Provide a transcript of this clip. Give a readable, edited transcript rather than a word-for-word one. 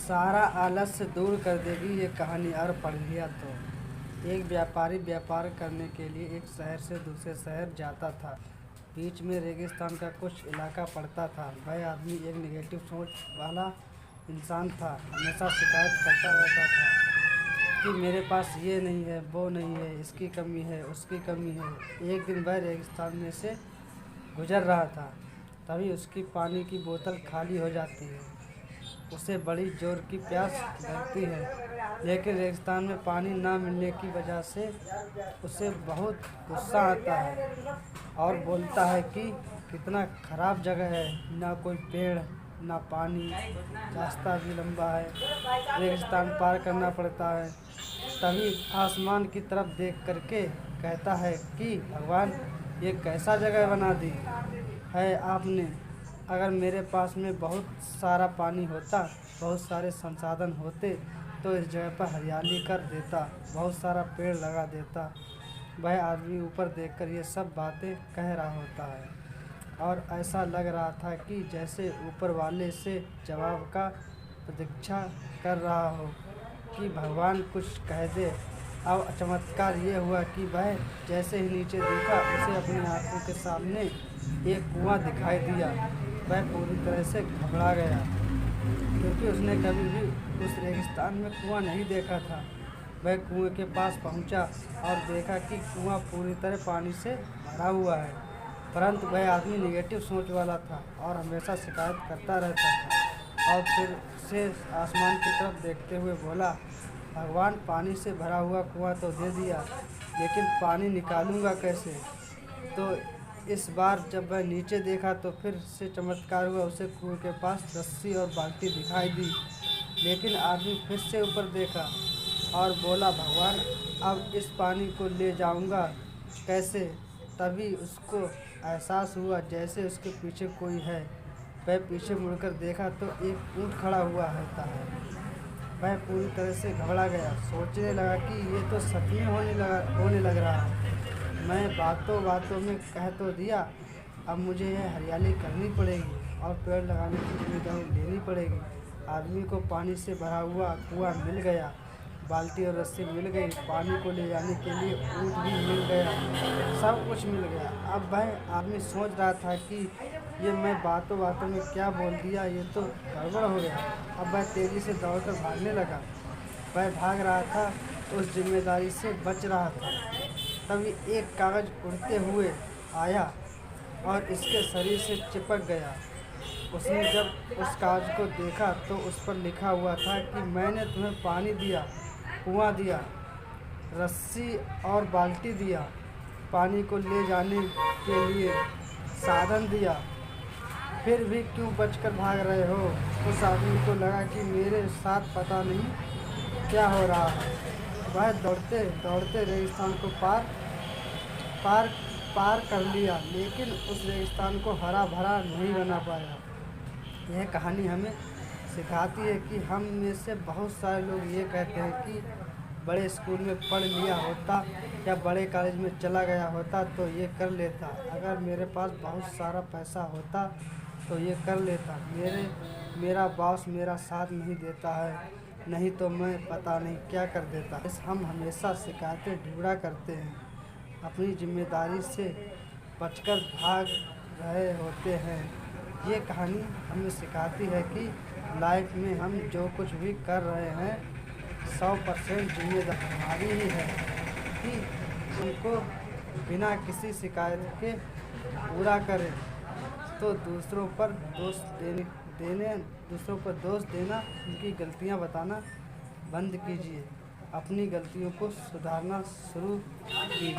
सारा आलस्य दूर कर देगी ये कहानी और पढ़ लिया तो। एक व्यापारी व्यापार करने के लिए एक शहर से दूसरे शहर जाता था। बीच में रेगिस्तान का कुछ इलाका पड़ता था। वह आदमी एक नेगेटिव सोच वाला इंसान था। हमेशा शिकायत करता रहता था कि मेरे पास ये नहीं है, वो नहीं है, इसकी कमी है, उसकी कमी है। एक दिन वह रेगिस्तान में से गुजर रहा था, तभी उसकी पानी की बोतल खाली हो जाती है। उसे बड़ी जोर की प्यास लगती है, लेकिन रेगिस्तान में पानी ना मिलने की वजह से उसे बहुत गुस्सा आता है और बोलता है कि कितना ख़राब जगह है, ना कोई पेड़ ना पानी, रास्ता भी लंबा है, रेगिस्तान पार करना पड़ता है। तभी आसमान की तरफ देख करके कहता है कि भगवान, ये कैसा जगह बना दी है आपने। अगर मेरे पास में बहुत सारा पानी होता, बहुत सारे संसाधन होते तो इस जगह पर हरियाली कर देता, बहुत सारा पेड़ लगा देता। वह आदमी ऊपर देखकर ये सब बातें कह रहा होता है और ऐसा लग रहा था कि जैसे ऊपर वाले से जवाब का प्रतीक्षा कर रहा हो कि भगवान कुछ कह दे। अब चमत्कार ये हुआ कि वह जैसे ही नीचे देखा, उसे अपनी आंखों के सामने एक कुआं दिखाई दिया। वह पूरी तरह से घबरा गया, क्योंकि उसने कभी भी उस रेगिस्तान में कुआं नहीं देखा था। वह कुएं के पास पहुंचा और देखा कि कुआं पूरी तरह पानी से भरा हुआ है, परंतु वह आदमी नेगेटिव सोच वाला था और हमेशा शिकायत करता रहता था। और फिर से आसमान की तरफ देखते हुए बोला, भगवान, पानी से भरा हुआ कुआं तो दे दिया, लेकिन पानी निकालूंगा कैसे। तो इस बार जब वह नीचे देखा तो फिर से चमत्कार हुआ। उसे कुएं के पास रस्सी और बाल्टी दिखाई दी, लेकिन आदमी फिर से ऊपर देखा और बोला, भगवान, अब इस पानी को ले जाऊंगा कैसे। तभी उसको एहसास हुआ जैसे उसके पीछे कोई है। वह पीछे मुड़कर देखा तो एक ऊँट खड़ा हुआ होता है। वह पूरी तरह से घबरा गया, सोचने लगा कि ये तो सच में होने लग रहा है। मैं बातों बातों में कह तो दिया, अब मुझे यह हरियाली करनी पड़ेगी और पेड़ लगाने की जिम्मेदारी लेनी पड़ेगी। आदमी को पानी से भरा हुआ कुआं मिल गया, बाल्टी और रस्सी मिल गई, पानी को ले जाने के लिए ऊँट भी मिल गया, सब कुछ मिल गया। अब वह आदमी सोच रहा था कि ये मैं बातों बातों में क्या बोल दिया, ये तो गड़बड़ हो गया। अब वह तेज़ी से दौड़कर भागने लगा। वह भाग रहा था, उस जिम्मेदारी से बच रहा था। तभी एक कागज़ उड़ते हुए आया और इसके शरीर से चिपक गया। उसने जब उस कागज़ को देखा तो उस पर लिखा हुआ था कि मैंने तुम्हें पानी दिया, कुआं दिया, रस्सी और बाल्टी दिया, पानी को ले जाने के लिए साधन दिया, फिर भी क्यों बचकर भाग रहे हो। उस आदमी को लगा कि मेरे साथ पता नहीं क्या हो रहा है। वह दौड़ते दौड़ते रेगिस्तान को पार कर लिया, लेकिन उस रेगिस्तान को हरा भरा नहीं बना पाया। यह कहानी हमें सिखाती है कि हम में से बहुत सारे लोग ये कहते हैं कि बड़े स्कूल में पढ़ लिया होता या बड़े कॉलेज में चला गया होता तो ये कर लेता, अगर मेरे पास बहुत सारा पैसा होता तो ये कर लेता, मेरा बॉस मेरा साथ नहीं देता है, नहीं तो मैं पता नहीं क्या कर देता। हम हमेशा शिकायतें ढूंढा करते हैं, अपनी जिम्मेदारी से बचकर भाग रहे होते हैं। ये कहानी हमें सिखाती है कि लाइफ में हम जो कुछ भी कर रहे हैं 100% जिम्मेदारी हमारी ही है कि उनको बिना किसी शिकायत के पूरा करें। तो दूसरों पर दोष देना, उनकी गलतियां बताना बंद कीजिए, अपनी गलतियों को सुधारना शुरू कीजिए।